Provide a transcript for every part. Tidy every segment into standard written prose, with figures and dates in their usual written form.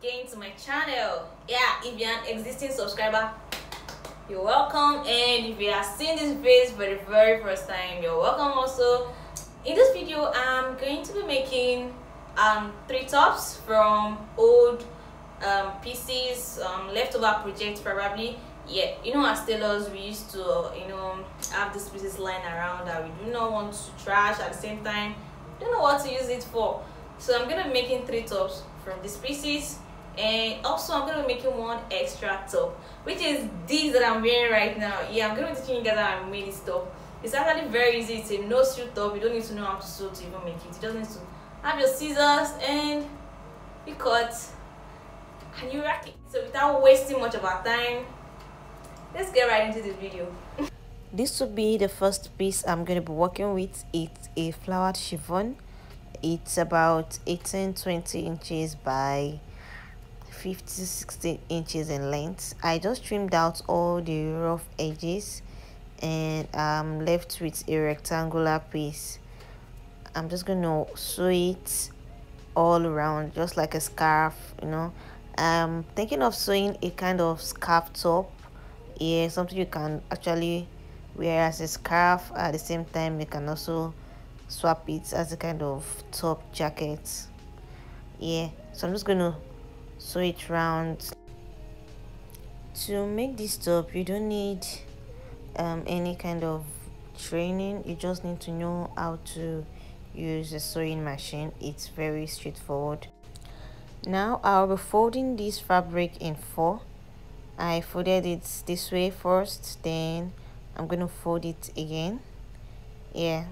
again to my channel. Yeah, if you're an existing subscriber, you're welcome, and if you are seeing this video for the very first time, you're welcome also. In this video, I'm going to be making 3 tops from old pieces, leftover projects probably. Yeah, as tailors, we used to have these pieces lying around that we do not want to trash. At the same time, don't know what to use it for. So I'm gonna be making 3 tops from these pieces, and also I'm gonna be making 1 extra top, which is this that I'm wearing right now. Yeah, I'm gonna be teaching you guys how I made this top. It's actually very easy. It's a no sew top. You don't need to know how to sew to even make it. You just need to have your scissors and you cut and you rack it. So without wasting much of our time, let's get right into this video. This will be the first piece I'm going to be working with. It's a flowered chiffon. It's about 18-20 inches by 50-60 inches in length. I just trimmed out all the rough edges and I'm left with a rectangular piece. I'm just going to sew it all around just like a scarf. I'm thinking of sewing a kind of scarf top. Yeah, something you can actually wear as a scarf. At the same time, you can also swap it as a kind of top jacket. Yeah, so I'm just gonna sew it round. To make this top, you don't need any kind of training. You just need to know how to use a sewing machine. It's very straightforward. Now I'll be folding this fabric in 4. I folded it this way first, then I'm going to fold it again. Yeah,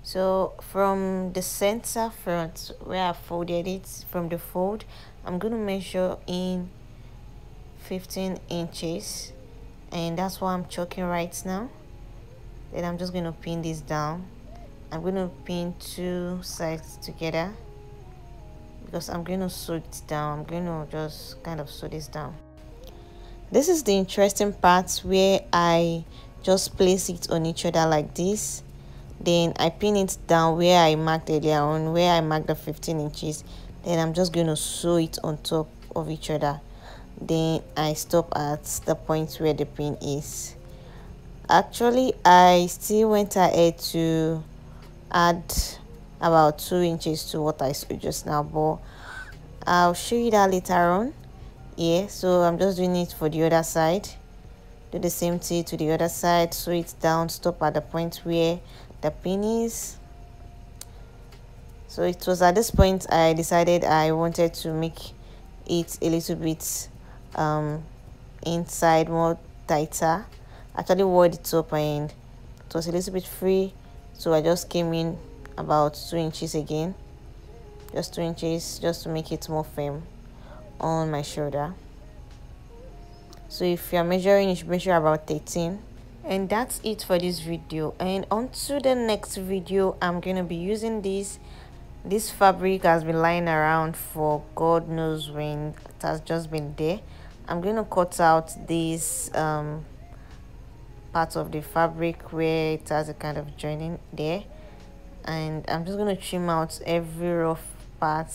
so from the center front where I folded it, from the fold, I'm going to measure in 15 inches, and that's what I'm choking right now. Then I'm just going to pin this down. I'm going to pin 2 sides together because I'm going to sew it down. I'm going to just kind of sew this down. This is the interesting part where I just place it on each other like this. Then I pin it down where I marked earlier on, where I marked the 15 inches. Then I'm just going to sew it on top of each other. Then I stop at the point where the pin is. Actually, I still went ahead to add about 2 inches to what I sewed just now, but I'll show you that later on. Yeah, so I'm just doing it for the other side. Do the same thing to the other side, sew it down, stop at the point where the pin is. So it was at this point I decided I wanted to make it a little bit inside, more tighter. Actually wore the top and it was a little bit free, so I just came in about 2 inches again, just 2 inches, just to make it more firm on my shoulder. So if you're measuring, you should measure about 13. And that's it for this video, and on to the next video. I'm going to be using this fabric has been lying around for God knows when. It has just been there. I'm going to cut out this part of the fabric where it has a kind of joining there, and I'm just going to trim out every rough part,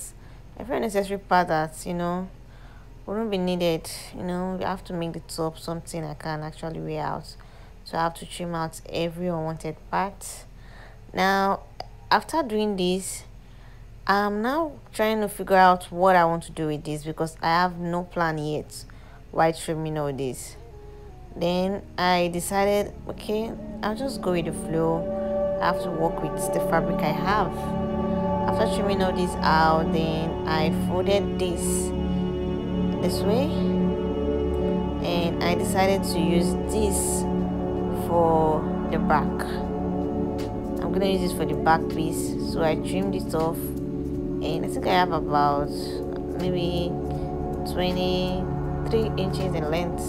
every unnecessary part that wouldn't be needed. You have to make the top something I can actually wear out, so I have to trim out every unwanted part. Now after doing this, I'm now trying to figure out what I want to do with this, because I have no plan yet while trimming all this. Then I decided, okay, I'll just go with the flow. I have to work with the fabric I have. After trimming all this out, then I folded this way, and I decided to use this for the back. I'm gonna use this for the back piece, so I trimmed it off, and I think I have about maybe 23 inches in length.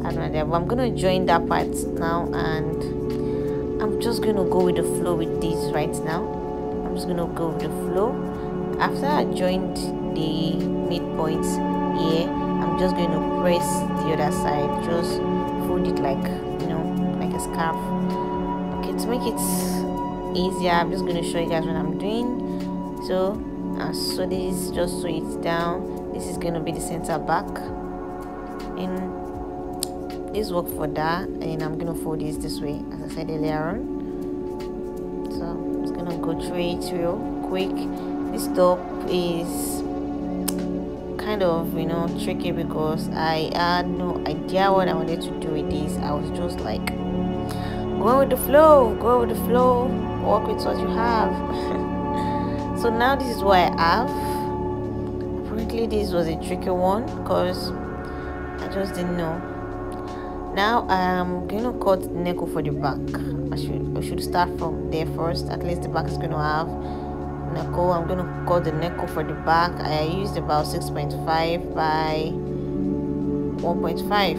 I don't know that, but I'm gonna join that part now, and I'm just gonna go with the flow with this right now. I'm just gonna go with the flow. After I joined the midpoints here, I'm just going to press the other side, just fold it like like a scarf. Okay, to make it easier, I'm just going to show you guys what I'm doing. So and sew this, just sew it down. This is going to be the center back, and this work for that. And I'm going to fold this way, as I said earlier on. So I'm just going to go through it real quick. This top is kind of, you know, tricky because I had no idea what I wanted to do with this. I was just like, go with the flow, work with what you have. So now this is what I have. Apparently this was a tricky one because I just didn't know. Now I'm going to cut the neck for the back. I should start from there first. At least the back is going to have neck. I'm going to cut the neck for the back. I used about 6.5 by 1.5.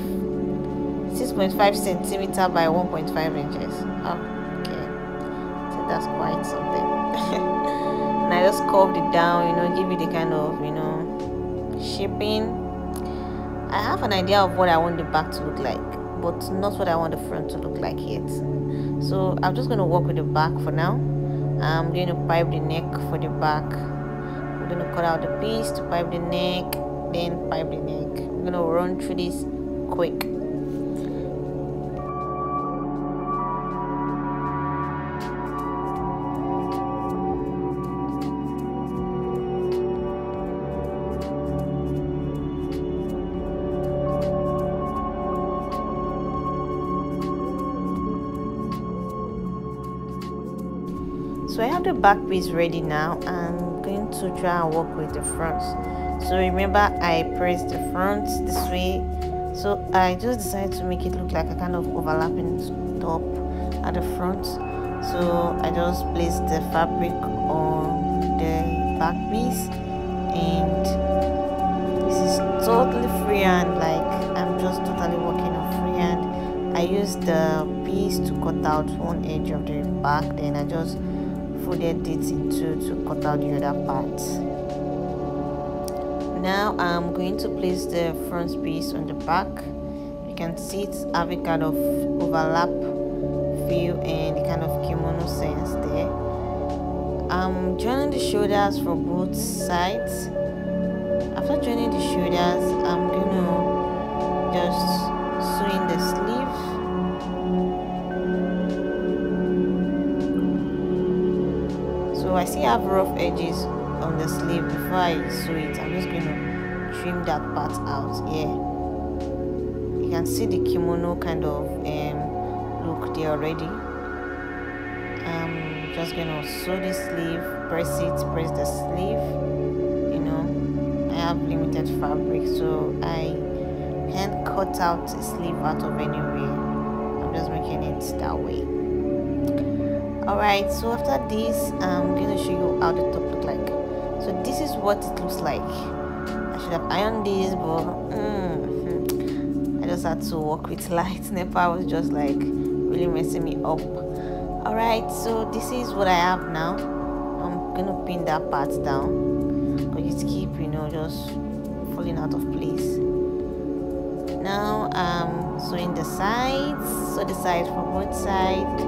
6.5 centimeter by 1.5 inches. Okay, so that's quite something. And I just curved it down, you know, give it the kind of, you know, shaping. I have an idea of what I want the back to look like, but not what I want the front to look like yet. So I'm just going to work with the back for now. I'm going to pipe the neck for the back. I'm going to cut out the piece to pipe the neck, then pipe the neck. I'm going to run through this quick. So I have the back piece ready now. I'm going to try and work with the front. So remember, I pressed the front this way. So I just decided to make it look like a kind of overlapping top at the front. So I just placed the fabric on the back piece, and this is totally freehand. Like, I'm just totally working on freehand. I used the piece to cut out one edge of the back, then I just folded it into to cut out the other part. Now I'm going to place the front piece on the back. You can see it's having kind of overlap feel and the kind of kimono sense there. I'm joining the shoulders for both sides. After joining the shoulders, I'm gonna just sew in the sleeve. So I still have rough edges on the sleeve. Before I sew it, I'm just going to trim that part out here. You can see the kimono kind of look there already. I'm just going to sew the sleeve, press the sleeve. You know, I have limited fabric, so I can't cut out a sleeve out of anywhere. I'm just making it that way. Alright, so after this, I'm going to show you how the top look like. So this is what it looks like. I should have ironed this, but I just had to work with light. NEPA was just like really messing me up. Alright, so this is what I have now. I'm going to pin that part down because it keep, you know, just falling out of place. Now I'm sewing the sides. So the sides for both sides.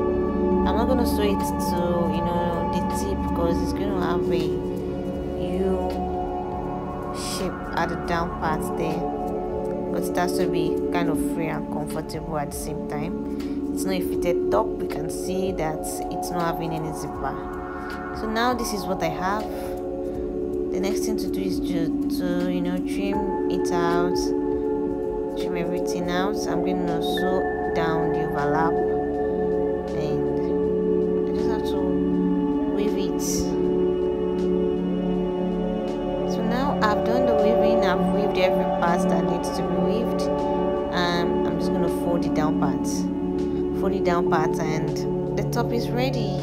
I'm not going to sew it to, you know, the tip because it's going to have a U shape at the down part there, but it has to be kind of free and comfortable at the same time. It's not a fitted top. You can see that it's not having any zipper. So now this is what I have. The next thing to do is just to, you know, trim it out, trim everything out. So I'm going to sew down the overlap, and to weave it. So now I've done the weaving. I've weaved every part that needs to be weaved. I'm just going to fold it down part, and the top is ready.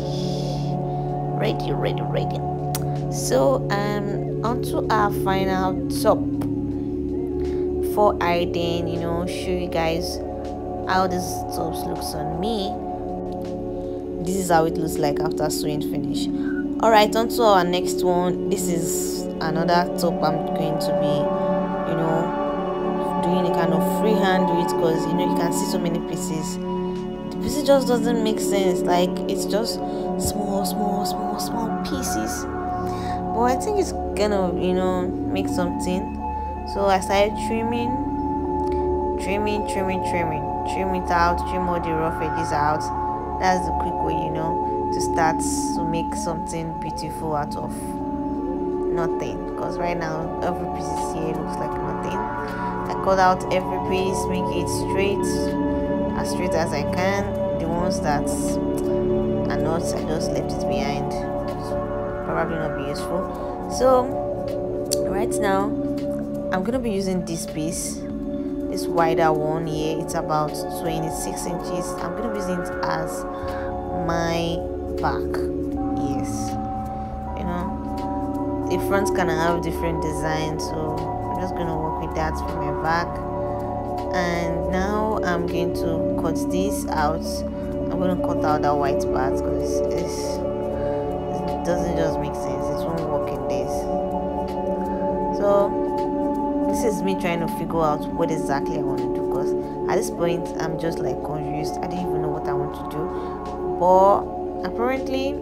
So onto our final top. Before I then, you know, show you guys how this top looks on me. This is how it looks like after sewing finish. Alright, on to our next one. This is another top I'm going to be, you know, doing a kind of freehand with, because, you know, you can see so many pieces. The pieces just doesn't make sense. Like, it's just small pieces. but I think it's gonna, you know, make something. So I started trimming trim it out, trim all the rough edges out. That's the quick way, you know, to start to make something beautiful out of nothing, because right now every piece here looks like nothing. I cut out every piece, make it as straight as I can. The ones that are not, I just left it behind. Probably not be useful. So right now I'm gonna be using this piece, this wider one here. It's about 26 inches. I'm gonna be using it as my back. Yes, you know, the fronts can have different designs, so I'm just gonna work with that for my back. And now I'm going to cut this out. I'm going to cut out that white part because it doesn't just make sense. It won't work in this. So this is me trying to figure out what exactly I want to do, because at this point I'm just like confused. I didn't even know what I want to do, but apparently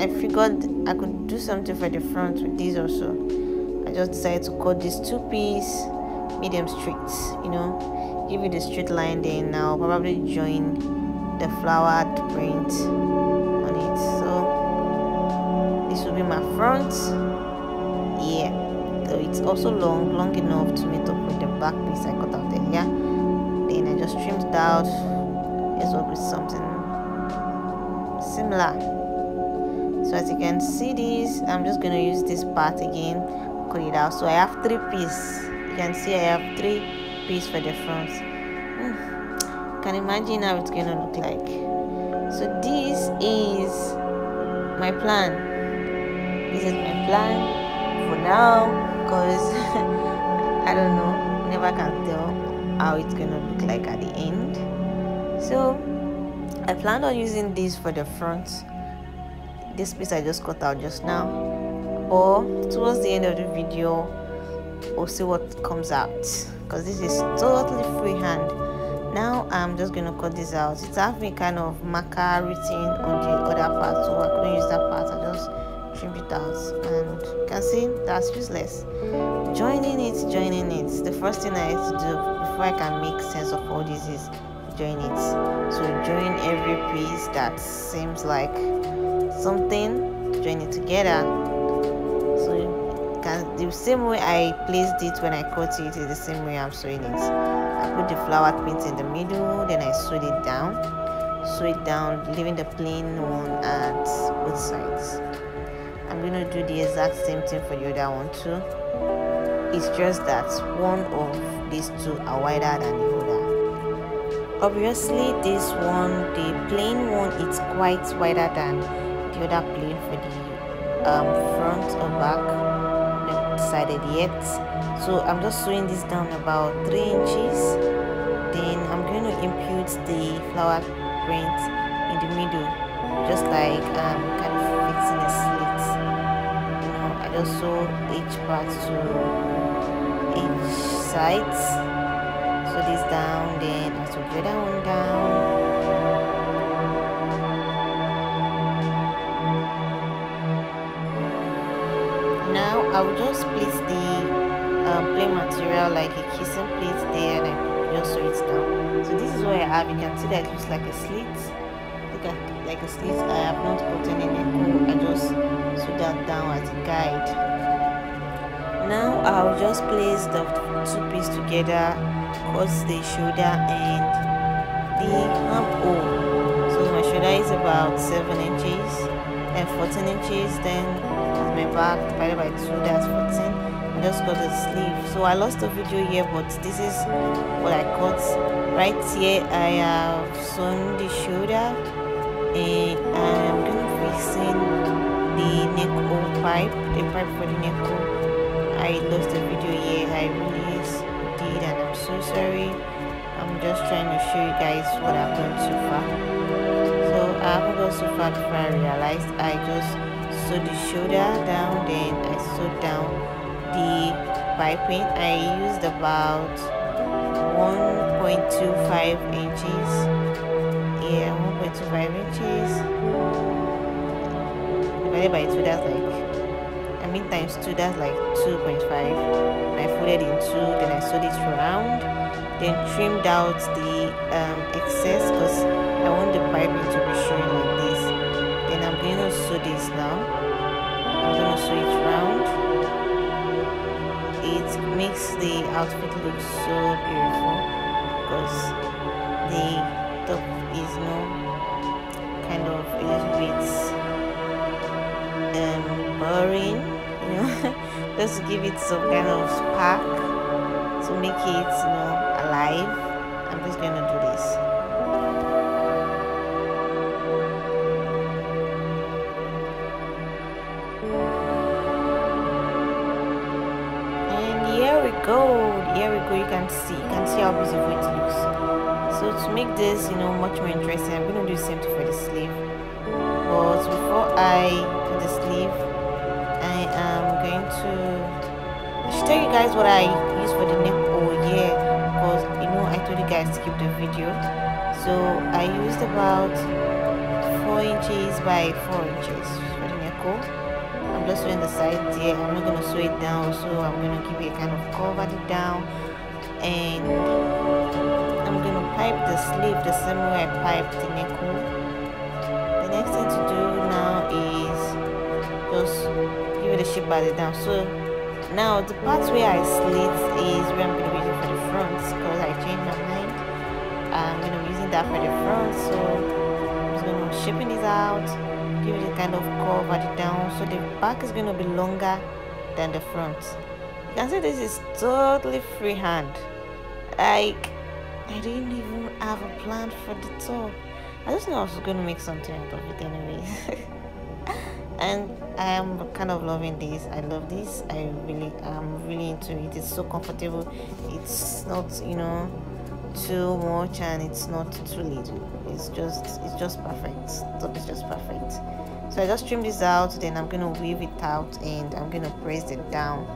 I figured I could do something for the front with this also. I just decided to cut these two pieces, medium straight, you know, give it a straight line. Then I'll probably join the flowered print on it. So this will be my front. Yeah, so it's also long enough to meet up with the back piece I cut out earlier. Then I just trimmed it out. Let's work with something similar. So as you can see this, I'm just going to use this part again, cut it out. So I have 3 pieces. You can see I have 3 pieces for the front. Can imagine how it's going to look like. So this is my plan. This is my plan for now, because I don't know, never can tell how it's going to look like at the end. So I planned on using this for the front, this piece I just cut out just now, or towards the end of the video we'll see what comes out, because this is totally freehand. Now I'm just going to cut this out. It's having kind of marker written on the other part, so I couldn't use that part. I just trimmed it out, and you can see that's useless. Joining it, the first thing I have to do before I can make sense of all this is join it. So join every piece that seems like something, join it together. So the same way I placed it when I cut it is the same way I'm sewing it. I put the flower print in the middle, then I sew it down, leaving the plain one at both sides. I'm going to do the exact same thing for the other one too. It's just that one of these two are wider than the other. Obviously this one, the plain one, is quite wider than the other plain for the front or back. Decided yet, so I'm just sewing this down about 3 inches. Then I'm going to impute the flower print in the middle, just like kind of fixing a slit. You know, I just sew each part to each side. Sew this down, then I sew the other one down. Now I will just place the plain material like a kissing plate there, and I just sew it down. So this is what I have. You can see that it looks like a slit. Look at like a slit. I have not put any neckle. I just sew that down as a guide. Now I'll just place the 2 pieces together, cut the shoulder and the armhole. So my shoulder is about 7 inches and 14 inches. Then my back divided by 2, that's 14. I just got the sleeve. So I lost the video here, but this is what I cut. Right here I have sewn the shoulder, and I'm going to be fixing the neck hole pipe, the pipe for the neck hole. I lost the video here, I really did, and I'm so sorry. I'm just trying to show you guys what I've done so far. So I haven't gone so far before I realized. I just sewed the shoulder down, then I sewed down the piping. I used about 1.25 inches. Yeah, 1.25 inches divided by 2, that's like, mean times 2, that's like 2.5. I folded in 2, then I sewed it round, then trimmed out the excess because I want the piping to be showing like this. Then I'm going to sew this now. I'm going to sew it round. It makes the outfit look so beautiful because the top is kind of a little bit boring, just to give it some kind of spark to make it alive. I'm just gonna do this. And here we go, you can see how beautiful it looks. So to make this much more interesting, I'm going to do the same thing for the sleeve. But before I do the sleeve, I am going to tell you guys what I use for the neck. Oh yeah, because I told you guys to keep the video. So I used about 4 inches by 4 inches for the neck. I'm just sewing the side there. I'm not going to sew it down, so I'm going to give it a kind of cover it down, and I'm going to pipe the sleeve the same way I piped the neck. The next thing to do now is just give it a shape by the down. So now the part where I slit is where I'm going to be using for the front, because I changed my mind. I'm going to be using that for the front, so I'm just going to shaping this out, give it a kind of curve at the down, so the back is going to be longer than the front. You can see this is totally freehand. Like, I didn't even have a plan for the top. I just know I was going to make something out of it anyways. And I am kind of loving this. I love this. I'm really into it. It's so comfortable. It's not too much and it's not too little. It's just perfect. Top is just perfect. So I just trim this out, then I'm going to weave it out and I'm going to press it down.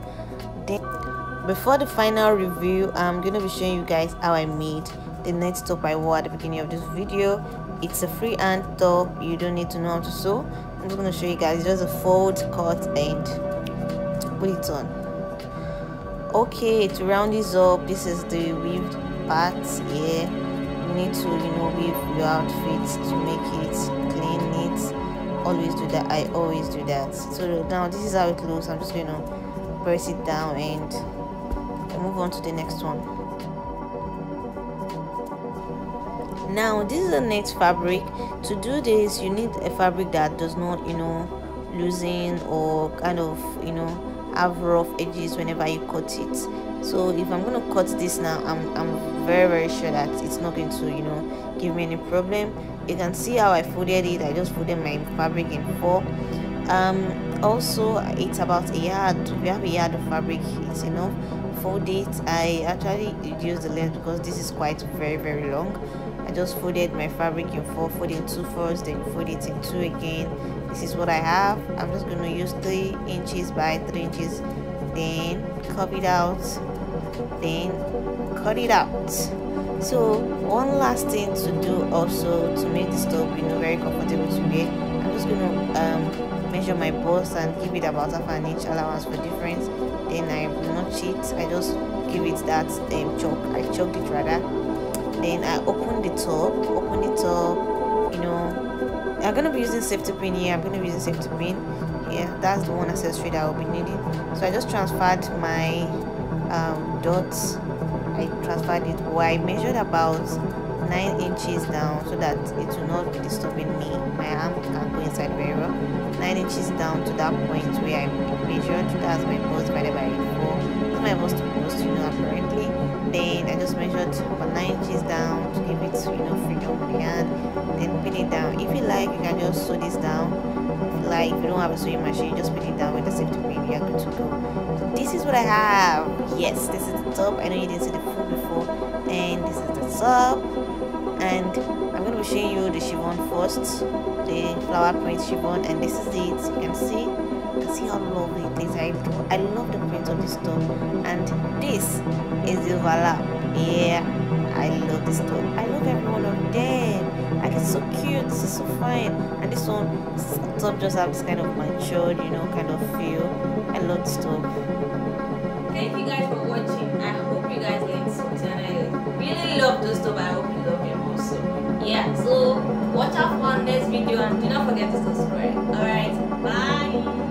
Then before the final review, I'm going to be showing you guys how I made the net top I wore at the beginning of this video. It's a freehand top. You don't need to know how to sew. I'm just going to show you guys. It's just a fold, cut and put it on. Okay, to round this up, this is the weaved part here. You need to weave your outfit to make it clean, neat. Always do that. I always do that. So now this is how it looks. I'm just going to press it down and move on to the next one. Now this is a net fabric. To do this, you need a fabric that does not loosen or kind of have rough edges whenever you cut it. So if I'm going to cut this now, I'm very sure that it's not going to give me any problem. You can see how I folded it. I just folded my fabric in 4. Also it's about a yard. If you have a yard of fabric, it's enough. Fold it. I actually reduced the length because this is quite very long. I just folded my fabric in 4, fold in 2 first, then fold it in 2 again. This is what I have. I'm just going to use 3 inches by 3 inches, then curve it out, then cut it out. So one last thing to do also to make this top very comfortable to wear, I'm just going to measure my bust and give it about half an inch allowance for difference. Then I will not cheat. I just give it that chalk. I chalked it rather. Then I open the top. I'm gonna be using safety pin here. I'm gonna be using safety pin. Yeah, that's the one accessory that I'll be needing. So I just transferred my dots. I transferred it. Well, I measured about 9 inches down so that it will not be disturbing me. My arm can go inside very well. 9 inches down to that point where I measured. That's my bust divided by 4. That's my bust to bust, apparently. Then I just measured about 9 inches down to give it freedom on the hand. Then pin it down. If you like, you can just sew this down. If you don't have a sewing machine, you just put it down with the safety pin. You're good to go. This is what I have. Yes, this is the top. I know you didn't see the full before. And this is the top. And I'm going to be showing you the chiffon first, the flower print chiffon, and this is it. You can see see how lovely it is. I love the print of this top, and this is the overlap. Yeah, I love this top. I love every one of them. Like, it's so cute. This is so fine. And this top just have this kind of matured, kind of feel. I love this top. Thank you guys for watching. I hope you guys learned something. I really love this top. I hope you love them also. Yeah, so watch out for our next video and do not forget to subscribe. Alright, bye.